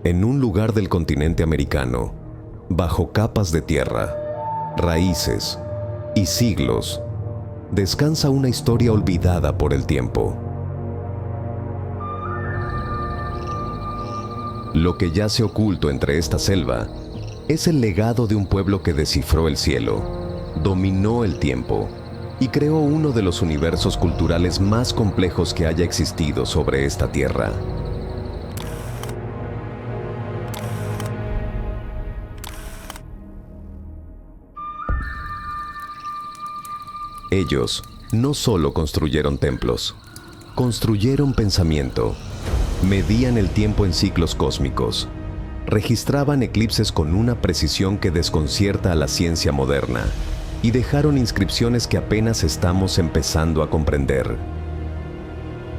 En un lugar del continente americano, bajo capas de tierra, raíces y siglos, descansa una historia olvidada por el tiempo. Lo que yace oculto entre esta selva es el legado de un pueblo que descifró el cielo, dominó el tiempo y creó uno de los universos culturales más complejos que haya existido sobre esta tierra. Ellos no solo construyeron templos, construyeron pensamiento, medían el tiempo en ciclos cósmicos, registraban eclipses con una precisión que desconcierta a la ciencia moderna y dejaron inscripciones que apenas estamos empezando a comprender.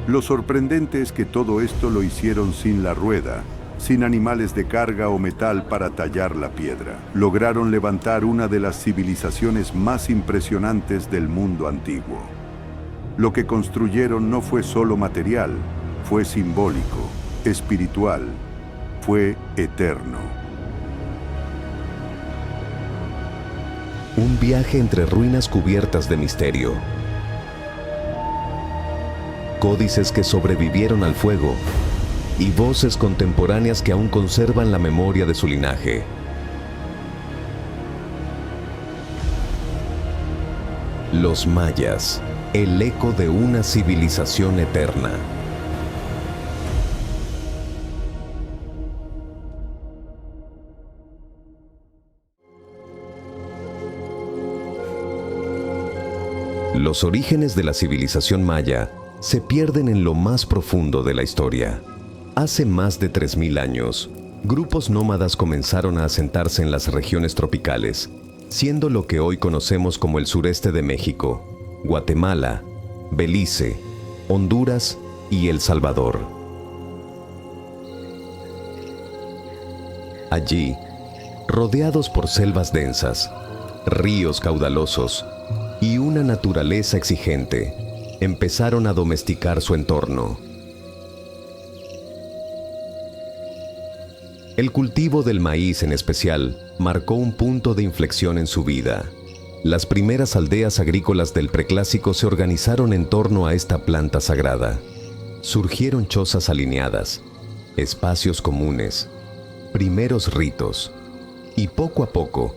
Lo sorprendente es que todo esto lo hicieron sin la rueda, sin animales de carga o metal para tallar la piedra. Lograron levantar una de las civilizaciones más impresionantes del mundo antiguo. Lo que construyeron no fue solo material, fue simbólico, espiritual, fue eterno. Un viaje entre ruinas cubiertas de misterio. Códices que sobrevivieron al fuego y voces contemporáneas que aún conservan la memoria de su linaje. Los mayas, el eco de una civilización eterna. Los orígenes de la civilización maya se pierden en lo más profundo de la historia. Hace más de 3000 años, grupos nómadas comenzaron a asentarse en las regiones tropicales, siendo lo que hoy conocemos como el sureste de México, Guatemala, Belice, Honduras y El Salvador. Allí, rodeados por selvas densas, ríos caudalosos y una naturaleza exigente, empezaron a domesticar su entorno. El cultivo del maíz en especial marcó un punto de inflexión en su vida. Las primeras aldeas agrícolas del Preclásico se organizaron en torno a esta planta sagrada. Surgieron chozas alineadas, espacios comunes, primeros ritos y poco a poco,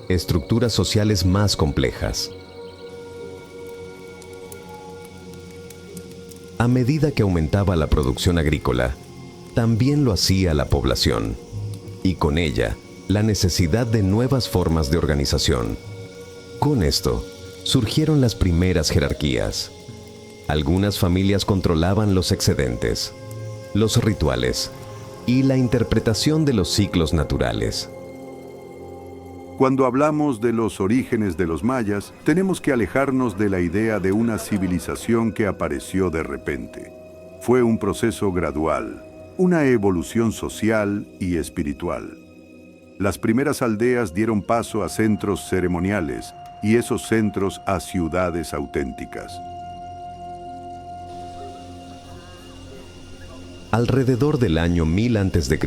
estructuras sociales más complejas. A medida que aumentaba la producción agrícola, también lo hacía la población, y con ella, la necesidad de nuevas formas de organización. Con esto, surgieron las primeras jerarquías. Algunas familias controlaban los excedentes, los rituales y la interpretación de los ciclos naturales. Cuando hablamos de los orígenes de los mayas, tenemos que alejarnos de la idea de una civilización que apareció de repente. Fue un proceso gradual, una evolución social y espiritual. Las primeras aldeas dieron paso a centros ceremoniales y esos centros a ciudades auténticas. Alrededor del año 1000 a.C.,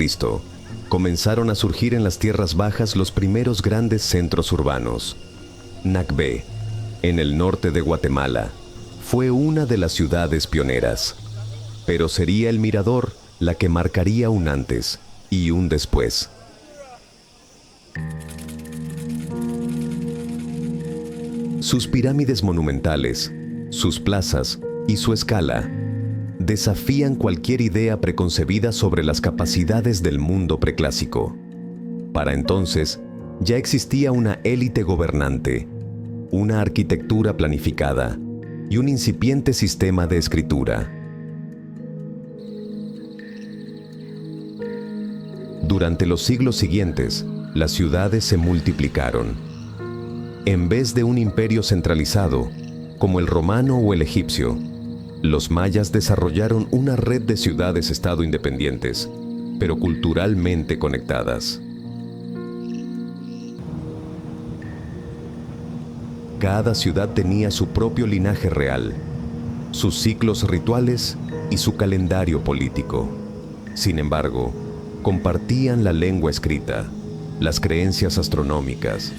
comenzaron a surgir en las tierras bajas los primeros grandes centros urbanos. Nacbé, en el norte de Guatemala, fue una de las ciudades pioneras, pero sería el Mirador la que marcaría un antes y un después. Sus pirámides monumentales, sus plazas y su escala desafían cualquier idea preconcebida sobre las capacidades del mundo preclásico. Para entonces, ya existía una élite gobernante, una arquitectura planificada y un incipiente sistema de escritura. Durante los siglos siguientes, las ciudades se multiplicaron. En vez de un imperio centralizado, como el romano o el egipcio, los mayas desarrollaron una red de ciudades-estado independientes, pero culturalmente conectadas. Cada ciudad tenía su propio linaje real, sus ciclos rituales y su calendario político. Sin embargo, compartían la lengua escrita, las creencias astronómicas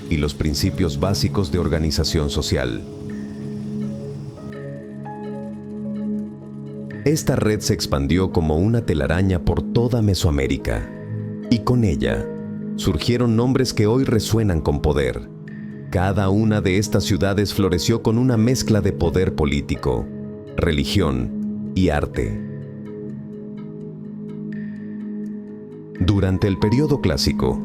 y los principios básicos de organización social. Esta red se expandió como una telaraña por toda Mesoamérica, y con ella surgieron nombres que hoy resuenan con poder. Cada una de estas ciudades floreció con una mezcla de poder político, religión y arte. Durante el período clásico,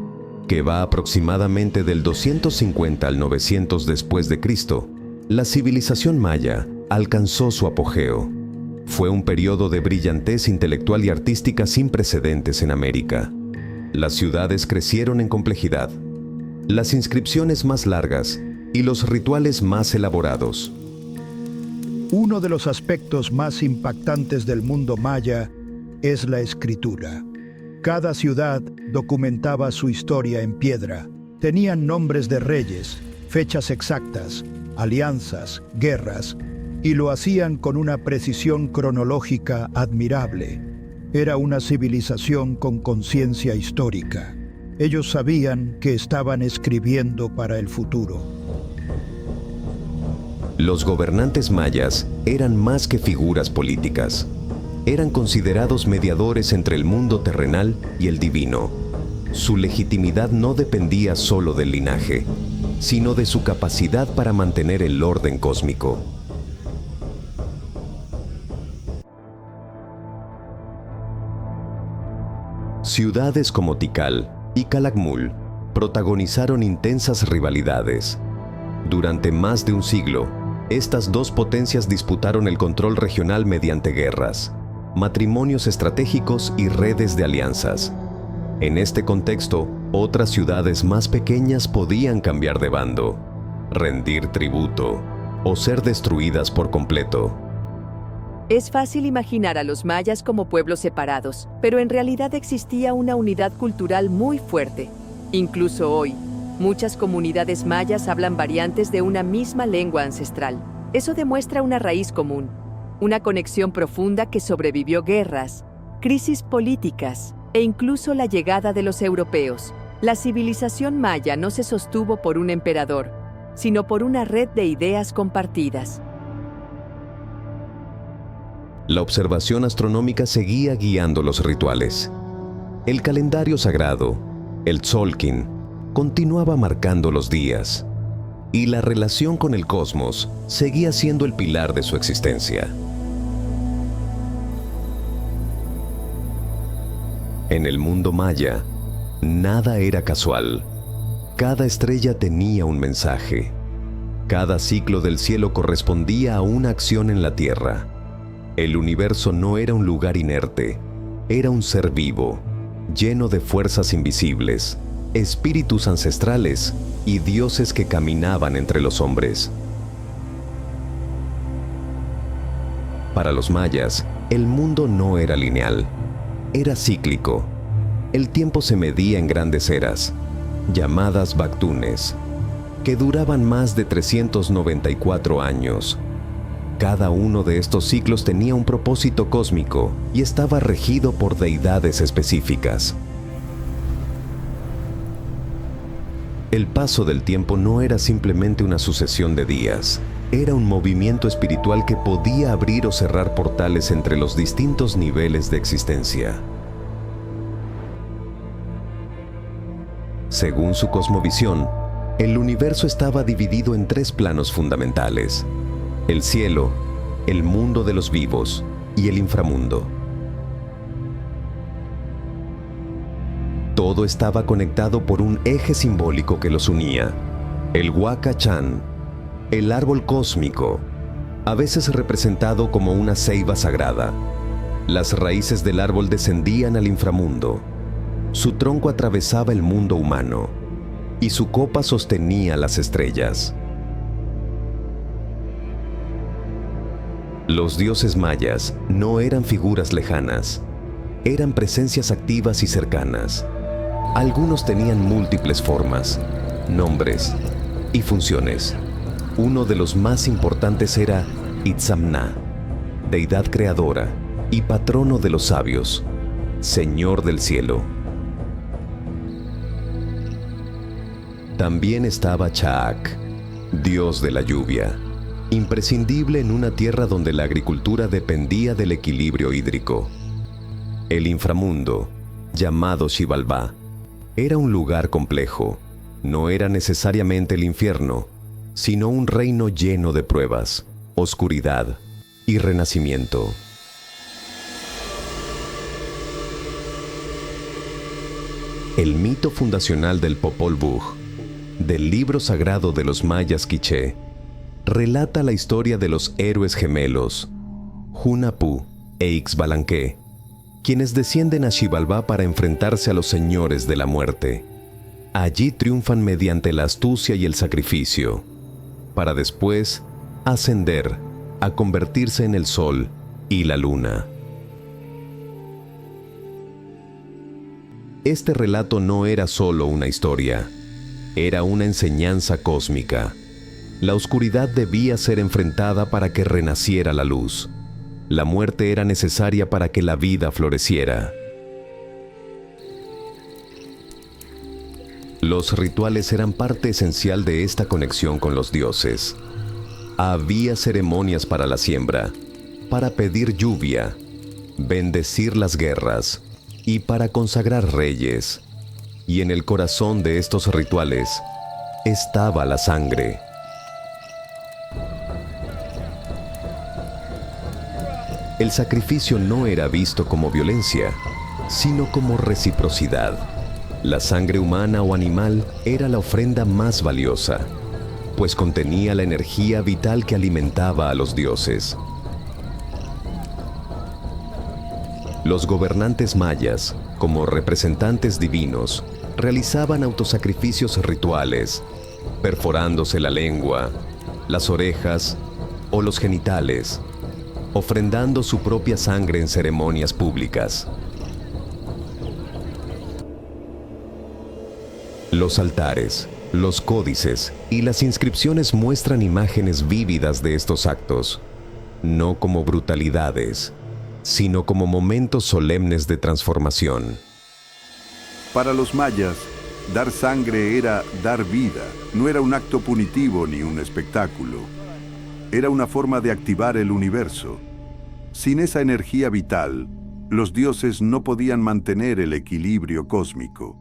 que va aproximadamente del 250 al 900 después de Cristo, la civilización maya alcanzó su apogeo. Fue un periodo de brillantez intelectual y artística sin precedentes en América. Las ciudades crecieron en complejidad, las inscripciones más largas y los rituales más elaborados. Uno de los aspectos más impactantes del mundo maya es la escritura. Cada ciudad documentaba su historia en piedra. Tenían nombres de reyes, fechas exactas, alianzas, guerras, y lo hacían con una precisión cronológica admirable. Era una civilización con conciencia histórica. Ellos sabían que estaban escribiendo para el futuro. Los gobernantes mayas eran más que figuras políticas. Eran considerados mediadores entre el mundo terrenal y el divino. Su legitimidad no dependía solo del linaje, sino de su capacidad para mantener el orden cósmico. Ciudades como Tikal y Calakmul protagonizaron intensas rivalidades. Durante más de un siglo, estas dos potencias disputaron el control regional mediante guerras, matrimonios estratégicos y redes de alianzas. En este contexto, otras ciudades más pequeñas podían cambiar de bando, rendir tributo o ser destruidas por completo. Es fácil imaginar a los mayas como pueblos separados, pero en realidad existía una unidad cultural muy fuerte. Incluso hoy, muchas comunidades mayas hablan variantes de una misma lengua ancestral. Eso demuestra una raíz común, una conexión profunda que sobrevivió guerras, crisis políticas e incluso la llegada de los europeos. La civilización maya no se sostuvo por un emperador, sino por una red de ideas compartidas. La observación astronómica seguía guiando los rituales. El calendario sagrado, el Tzolk'in, continuaba marcando los días, y la relación con el cosmos seguía siendo el pilar de su existencia. En el mundo maya, nada era casual. Cada estrella tenía un mensaje. Cada ciclo del cielo correspondía a una acción en la Tierra. El universo no era un lugar inerte, era un ser vivo, lleno de fuerzas invisibles, espíritus ancestrales y dioses que caminaban entre los hombres. Para los mayas, el mundo no era lineal, era cíclico. El tiempo se medía en grandes eras, llamadas Baktunes, que duraban más de 394 años. Cada uno de estos ciclos tenía un propósito cósmico y estaba regido por deidades específicas. El paso del tiempo no era simplemente una sucesión de días, era un movimiento espiritual que podía abrir o cerrar portales entre los distintos niveles de existencia. Según su cosmovisión, el universo estaba dividido en tres planos fundamentales: el cielo, el mundo de los vivos y el inframundo. Todo estaba conectado por un eje simbólico que los unía: el Huacachán, el árbol cósmico, a veces representado como una ceiba sagrada. Las raíces del árbol descendían al inframundo, su tronco atravesaba el mundo humano y su copa sostenía las estrellas. Los dioses mayas no eran figuras lejanas, eran presencias activas y cercanas. Algunos tenían múltiples formas, nombres y funciones. Uno de los más importantes era Itzamna, deidad creadora y patrono de los sabios. Señor del cielo. También estaba Chaak, dios de la lluvia, imprescindible en una tierra donde la agricultura dependía del equilibrio hídrico. El inframundo, llamado Xibalbá, era un lugar complejo. No era necesariamente el infierno, sino un reino lleno de pruebas, oscuridad y renacimiento. El mito fundacional del Popol Vuh, del libro sagrado de los mayas quiché, relata la historia de los héroes gemelos, Hunahpu e Ixbalanque, quienes descienden a Xibalbá para enfrentarse a los señores de la muerte. Allí triunfan mediante la astucia y el sacrificio, para después ascender a convertirse en el sol y la luna. Este relato no era solo una historia, era una enseñanza cósmica. La oscuridad debía ser enfrentada para que renaciera la luz. La muerte era necesaria para que la vida floreciera. Los rituales eran parte esencial de esta conexión con los dioses. Había ceremonias para la siembra, para pedir lluvia, bendecir las guerras y para consagrar reyes. Y en el corazón de estos rituales estaba la sangre. El sacrificio no era visto como violencia, sino como reciprocidad. La sangre humana o animal era la ofrenda más valiosa, pues contenía la energía vital que alimentaba a los dioses. Los gobernantes mayas, como representantes divinos, realizaban autosacrificios rituales, perforándose la lengua, las orejas o los genitales, ofrendando su propia sangre en ceremonias públicas. Los altares, los códices y las inscripciones muestran imágenes vívidas de estos actos, no como brutalidades, sino como momentos solemnes de transformación. Para los mayas, dar sangre era dar vida, no era un acto punitivo ni un espectáculo. Era una forma de activar el universo. Sin esa energía vital, los dioses no podían mantener el equilibrio cósmico.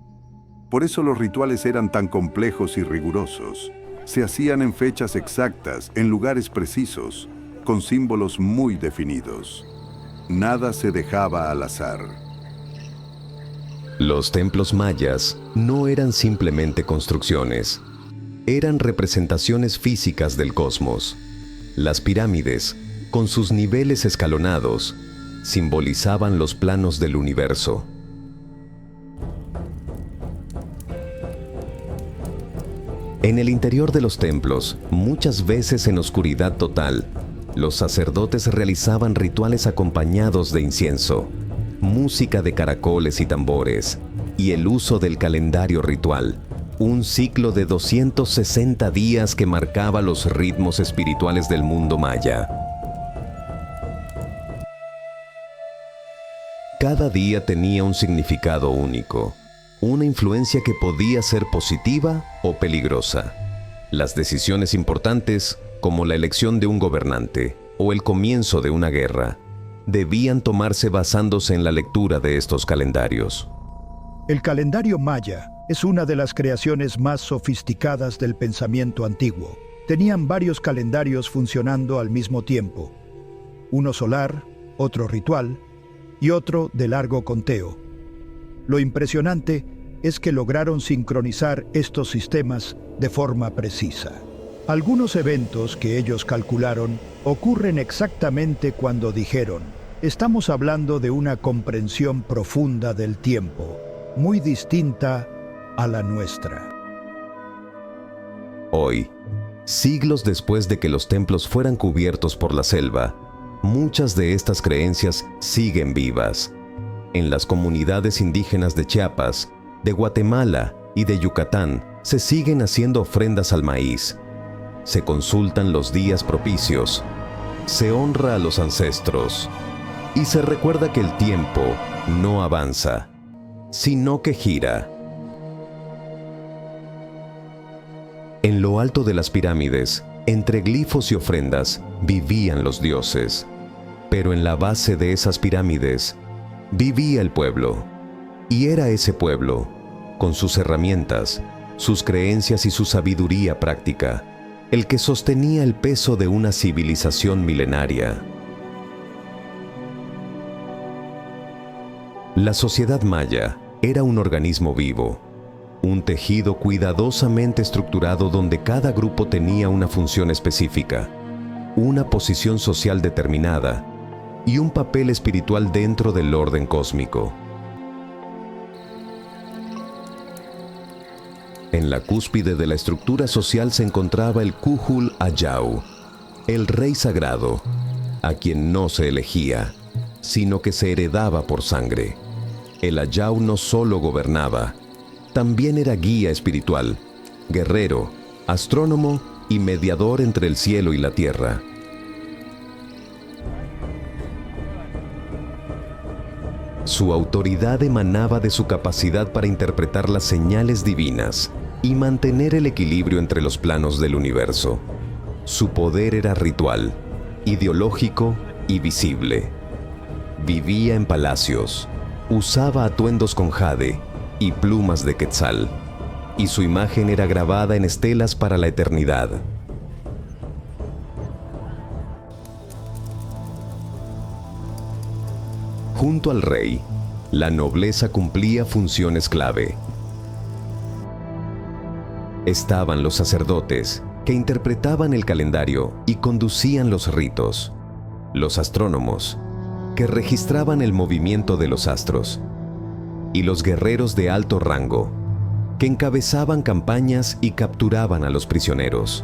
Por eso los rituales eran tan complejos y rigurosos. Se hacían en fechas exactas, en lugares precisos, con símbolos muy definidos. Nada se dejaba al azar. Los templos mayas no eran simplemente construcciones, eran representaciones físicas del cosmos. Las pirámides, con sus niveles escalonados, simbolizaban los planos del universo. En el interior de los templos, muchas veces en oscuridad total, los sacerdotes realizaban rituales acompañados de incienso, música de caracoles y tambores, y el uso del calendario ritual, un ciclo de 260 días que marcaba los ritmos espirituales del mundo maya. Cada día tenía un significado único, una influencia que podía ser positiva o peligrosa. Las decisiones importantes, como la elección de un gobernante o el comienzo de una guerra, debían tomarse basándose en la lectura de estos calendarios. El calendario maya es una de las creaciones más sofisticadas del pensamiento antiguo. Tenían varios calendarios funcionando al mismo tiempo, uno solar, otro ritual y otro de largo conteo. Lo impresionante es que lograron sincronizar estos sistemas de forma precisa. Algunos eventos que ellos calcularon ocurren exactamente cuando dijeron: estamos hablando de una comprensión profunda del tiempo, muy distinta a la nuestra. Hoy, siglos después de que los templos fueran cubiertos por la selva, muchas de estas creencias siguen vivas. En las comunidades indígenas de Chiapas, de Guatemala y de Yucatán se siguen haciendo ofrendas al maíz. Se consultan los días propicios. Se honra a los ancestros. y se recuerda que el tiempo no avanza, sino que gira. En lo alto de las pirámides, entre glifos y ofrendas, vivían los dioses. Pero en la base de esas pirámides, vivía el pueblo. Y era ese pueblo, con sus herramientas, sus creencias y su sabiduría práctica, el que sostenía el peso de una civilización milenaria. La sociedad maya era un organismo vivo, un tejido cuidadosamente estructurado donde cada grupo tenía una función específica, una posición social determinada y un papel espiritual dentro del orden cósmico. En la cúspide de la estructura social se encontraba el Kuhul Ayau, el rey sagrado, a quien no se elegía, sino que se heredaba por sangre. El Ayau no solo gobernaba, también era guía espiritual, guerrero, astrónomo y mediador entre el cielo y la tierra. Su autoridad emanaba de su capacidad para interpretar las señales divinas y mantener el equilibrio entre los planos del universo. Su poder era ritual, ideológico y visible. Vivía en palacios, usaba atuendos con jade y plumas de quetzal, y su imagen era grabada en estelas para la eternidad. Junto al rey, la nobleza cumplía funciones clave. Estaban los sacerdotes, que interpretaban el calendario y conducían los ritos. Los astrónomos, que registraban el movimiento de los astros. Y los guerreros de alto rango, que encabezaban campañas y capturaban a los prisioneros.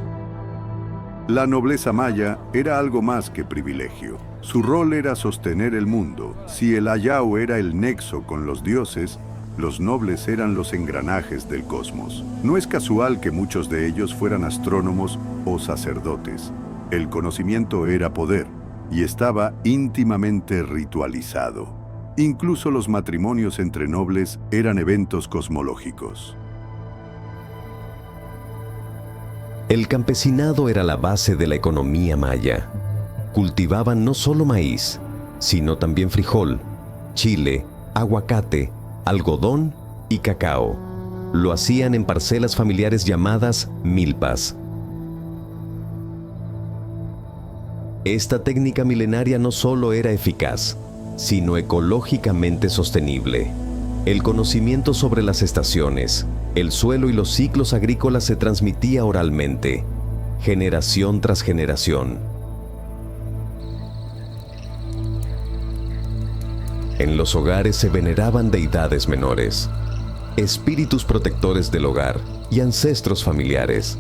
La nobleza maya era algo más que privilegio. Su rol era sostener el mundo. Si el Ayau era el nexo con los dioses, los nobles eran los engranajes del cosmos. No es casual que muchos de ellos fueran astrónomos o sacerdotes. El conocimiento era poder y estaba íntimamente ritualizado. Incluso los matrimonios entre nobles eran eventos cosmológicos. El campesinado era la base de la economía maya. Cultivaban no solo maíz, sino también frijol, chile, aguacate, algodón y cacao. Lo hacían en parcelas familiares llamadas milpas. Esta técnica milenaria no solo era eficaz, sino ecológicamente sostenible. El conocimiento sobre las estaciones, el suelo y los ciclos agrícolas se transmitía oralmente, generación tras generación. En los hogares se veneraban deidades menores, espíritus protectores del hogar y ancestros familiares.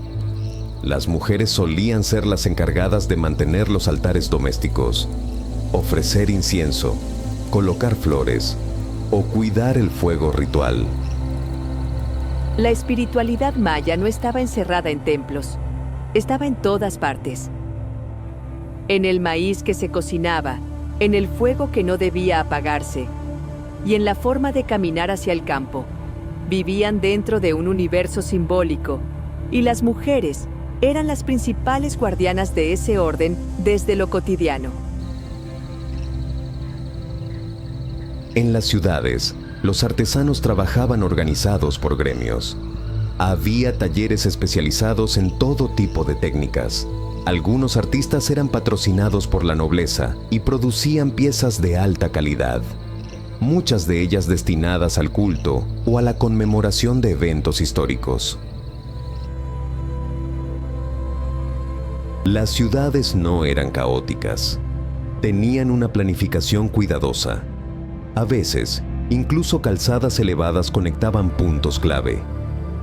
Las mujeres solían ser las encargadas de mantener los altares domésticos, ofrecer incienso, colocar flores o cuidar el fuego ritual. La espiritualidad maya no estaba encerrada en templos, estaba en todas partes. En el maíz que se cocinaba, en el fuego que no debía apagarse, y en la forma de caminar hacia el campo. Vivían dentro de un universo simbólico, y las mujeres eran las principales guardianas de ese orden desde lo cotidiano. En las ciudades, los artesanos trabajaban organizados por gremios. Había talleres especializados en todo tipo de técnicas. Algunos artistas eran patrocinados por la nobleza y producían piezas de alta calidad, muchas de ellas destinadas al culto o a la conmemoración de eventos históricos. Las ciudades no eran caóticas, tenían una planificación cuidadosa. A veces, incluso calzadas elevadas conectaban puntos clave.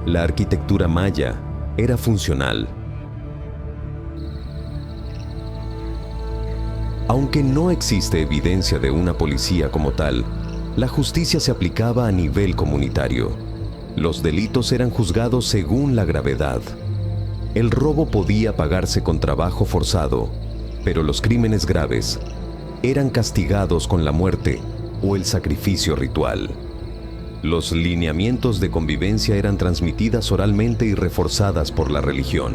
La arquitectura maya era funcional. Aunque no existe evidencia de una policía como tal, la justicia se aplicaba a nivel comunitario. Los delitos eran juzgados según la gravedad. El robo podía pagarse con trabajo forzado, pero los crímenes graves eran castigados con la muerte o el sacrificio ritual. Los lineamientos de convivencia eran transmitidas oralmente y reforzadas por la religión.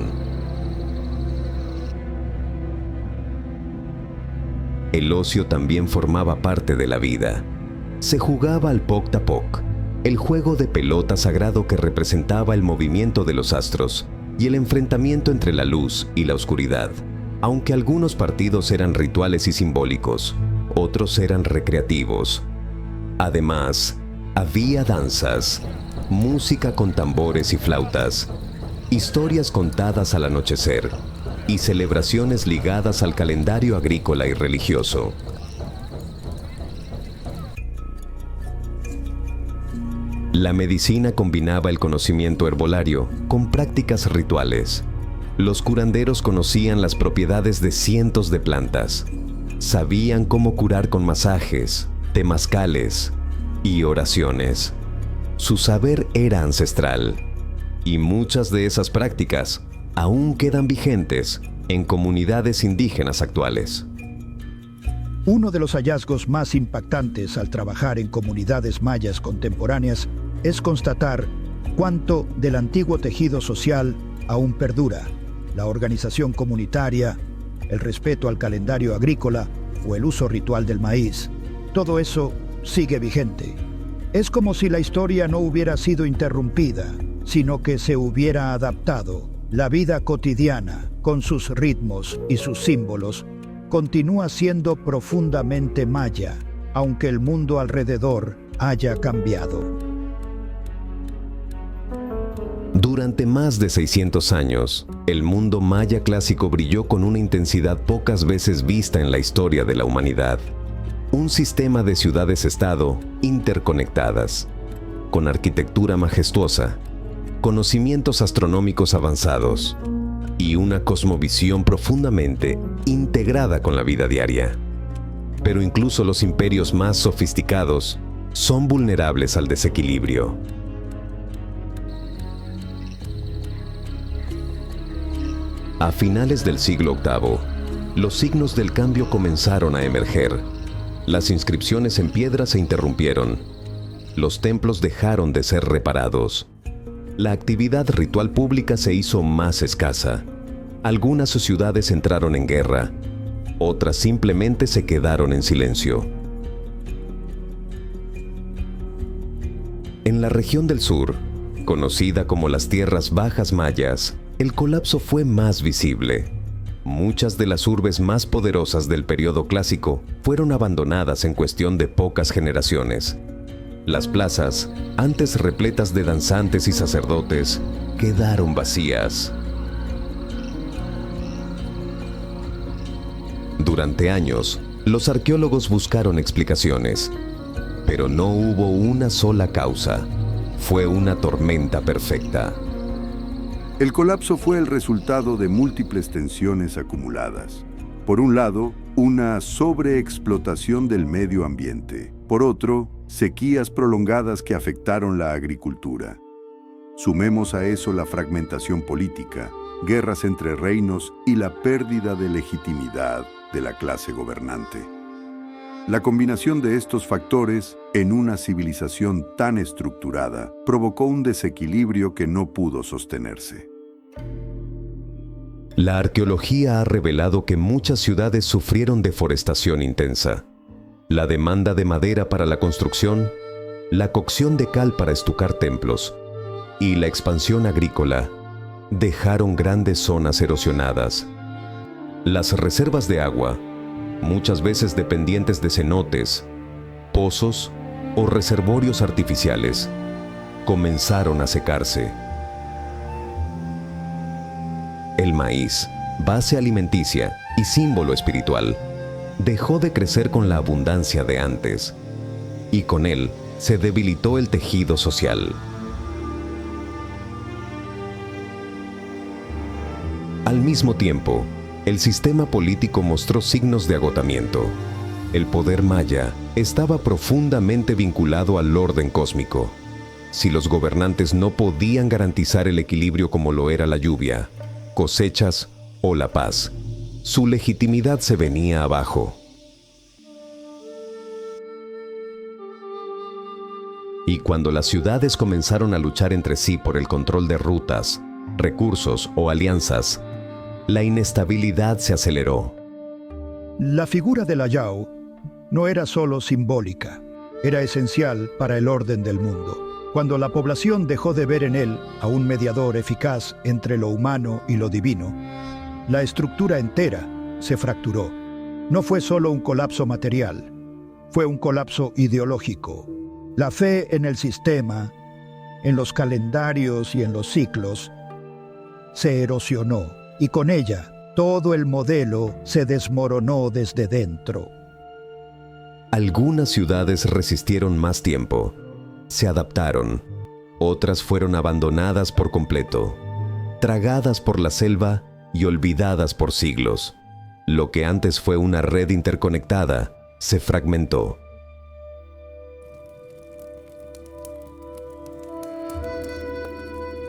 El ocio también formaba parte de la vida. Se jugaba al Pok-Tapok, el juego de pelota sagrado que representaba el movimiento de los astros y el enfrentamiento entre la luz y la oscuridad. Aunque algunos partidos eran rituales y simbólicos, otros eran recreativos. Además, había danzas, música con tambores y flautas, historias contadas al anochecer y celebraciones ligadas al calendario agrícola y religioso. La medicina combinaba el conocimiento herbolario con prácticas rituales. Los curanderos conocían las propiedades de cientos de plantas. Sabían cómo curar con masajes, temazcales y oraciones. Su saber era ancestral, y muchas de esas prácticas aún quedan vigentes en comunidades indígenas actuales. Uno de los hallazgos más impactantes al trabajar en comunidades mayas contemporáneas es constatar cuánto del antiguo tejido social aún perdura. La organización comunitaria, el respeto al calendario agrícola o el uso ritual del maíz. Todo eso sigue vigente. Es como si la historia no hubiera sido interrumpida, sino que se hubiera adaptado. La vida cotidiana, con sus ritmos y sus símbolos, continúa siendo profundamente maya, aunque el mundo alrededor haya cambiado. Durante más de 600 años, el mundo maya clásico brilló con una intensidad pocas veces vista en la historia de la humanidad. Un sistema de ciudades-estado interconectadas, con arquitectura majestuosa, conocimientos astronómicos avanzados y una cosmovisión profundamente integrada con la vida diaria. Pero incluso los imperios más sofisticados son vulnerables al desequilibrio. A finales del siglo VIII, los signos del cambio comenzaron a emerger. Las inscripciones en piedra se interrumpieron. Los templos dejaron de ser reparados. La actividad ritual pública se hizo más escasa. Algunas ciudades entraron en guerra. Otras simplemente se quedaron en silencio. En la región del sur, conocida como las Tierras Bajas Mayas, el colapso fue más visible. Muchas de las urbes más poderosas del periodo clásico fueron abandonadas en cuestión de pocas generaciones. Las plazas, antes repletas de danzantes y sacerdotes, quedaron vacías. Durante años, los arqueólogos buscaron explicaciones, pero no hubo una sola causa. Fue una tormenta perfecta. El colapso fue el resultado de múltiples tensiones acumuladas. Por un lado, una sobreexplotación del medio ambiente. Por otro, sequías prolongadas que afectaron la agricultura. Sumemos a eso la fragmentación política, guerras entre reinos y la pérdida de legitimidad de la clase gobernante. La combinación de estos factores en una civilización tan estructurada provocó un desequilibrio que no pudo sostenerse. La arqueología ha revelado que muchas ciudades sufrieron deforestación intensa. La demanda de madera para la construcción, la cocción de cal para estucar templos y la expansión agrícola dejaron grandes zonas erosionadas. Las reservas de agua, muchas veces dependientes de cenotes, pozos o reservorios artificiales, comenzaron a secarse. El maíz, base alimenticia y símbolo espiritual, dejó de crecer con la abundancia de antes, y con él se debilitó el tejido social. Al mismo tiempo, el sistema político mostró signos de agotamiento. El poder maya estaba profundamente vinculado al orden cósmico. Si los gobernantes no podían garantizar el equilibrio como lo era la lluvia, cosechas o la paz, su legitimidad se venía abajo. Y cuando las ciudades comenzaron a luchar entre sí por el control de rutas, recursos o alianzas, la inestabilidad se aceleró. La figura de Layao no era solo simbólica, era esencial para el orden del mundo. Cuando la población dejó de ver en él a un mediador eficaz entre lo humano y lo divino, la estructura entera se fracturó. No fue solo un colapso material, fue un colapso ideológico. La fe en el sistema, en los calendarios y en los ciclos, se erosionó, y con ella todo el modelo se desmoronó desde dentro. Algunas ciudades resistieron más tiempo, se adaptaron. Otras fueron abandonadas por completo, tragadas por la selva y olvidadas por siglos. Lo que antes fue una red interconectada se fragmentó.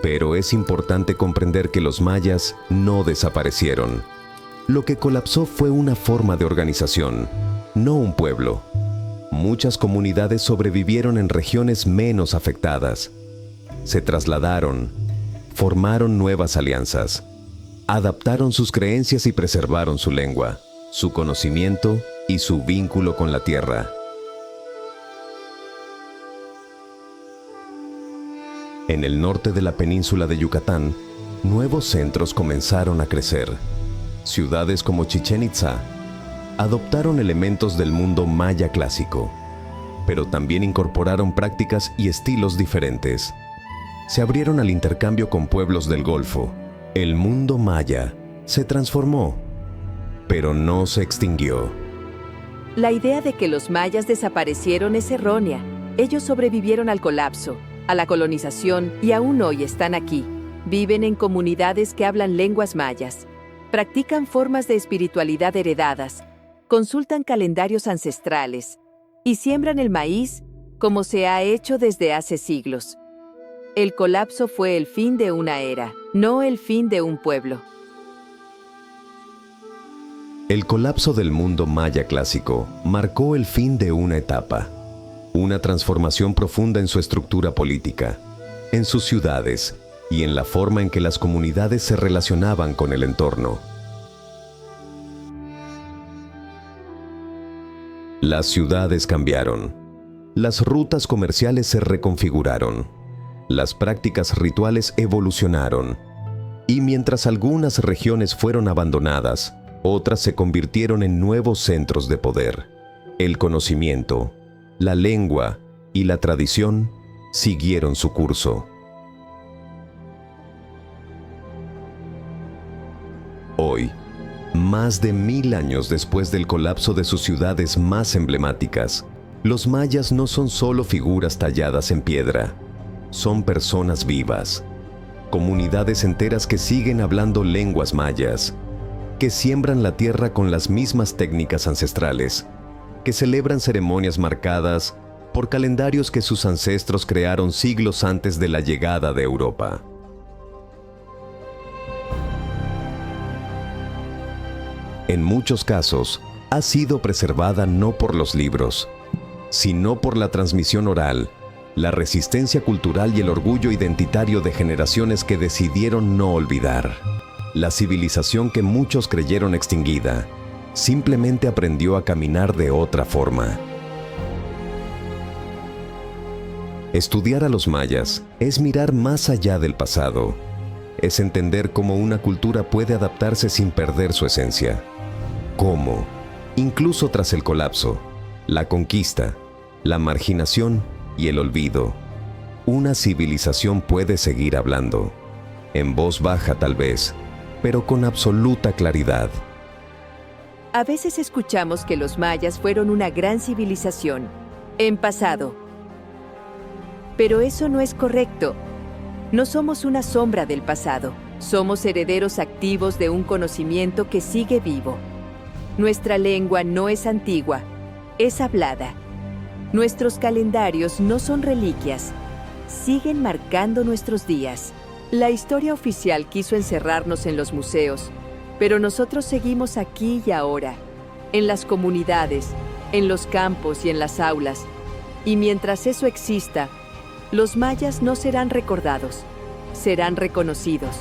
Pero es importante comprender que los mayas no desaparecieron. Lo que colapsó fue una forma de organización, no un pueblo. Muchas comunidades sobrevivieron en regiones menos afectadas. Se trasladaron, formaron nuevas alianzas, adaptaron sus creencias y preservaron su lengua, su conocimiento y su vínculo con la tierra. En el norte de la península de Yucatán, nuevos centros comenzaron a crecer. Ciudades como Chichén Itzá adoptaron elementos del mundo maya clásico, pero también incorporaron prácticas y estilos diferentes. Se abrieron al intercambio con pueblos del Golfo. El mundo maya se transformó, pero no se extinguió. La idea de que los mayas desaparecieron es errónea. Ellos sobrevivieron al colapso, a la colonización y aún hoy están aquí. Viven en comunidades que hablan lenguas mayas, practican formas de espiritualidad heredadas, consultan calendarios ancestrales y siembran el maíz como se ha hecho desde hace siglos. El colapso fue el fin de una era, no el fin de un pueblo. El colapso del mundo maya clásico marcó el fin de una etapa, una transformación profunda en su estructura política, en sus ciudades y en la forma en que las comunidades se relacionaban con el entorno. Las ciudades cambiaron, las rutas comerciales se reconfiguraron, las prácticas rituales evolucionaron, y mientras algunas regiones fueron abandonadas, otras se convirtieron en nuevos centros de poder. El conocimiento, la lengua y la tradición siguieron su curso. Hoy, más de 1000 años después del colapso de sus ciudades más emblemáticas, los mayas no son solo figuras talladas en piedra, son personas vivas, comunidades enteras que siguen hablando lenguas mayas, que siembran la tierra con las mismas técnicas ancestrales, que celebran ceremonias marcadas por calendarios que sus ancestros crearon siglos antes de la llegada de Europa. En muchos casos, ha sido preservada no por los libros, sino por la transmisión oral, la resistencia cultural y el orgullo identitario de generaciones que decidieron no olvidar. La civilización que muchos creyeron extinguida, simplemente aprendió a caminar de otra forma. Estudiar a los mayas es mirar más allá del pasado, es entender cómo una cultura puede adaptarse sin perder su esencia. Cómo, incluso tras el colapso, la conquista, la marginación y el olvido, una civilización puede seguir hablando, en voz baja tal vez, pero con absoluta claridad. A veces escuchamos que los mayas fueron una gran civilización, en pasado. Pero eso no es correcto. No somos una sombra del pasado, somos herederos activos de un conocimiento que sigue vivo. Nuestra lengua no es antigua, es hablada. Nuestros calendarios no son reliquias, siguen marcando nuestros días. La historia oficial quiso encerrarnos en los museos, pero nosotros seguimos aquí y ahora, en las comunidades, en los campos y en las aulas. Y mientras eso exista, Los mayas no serán recordados, serán reconocidos.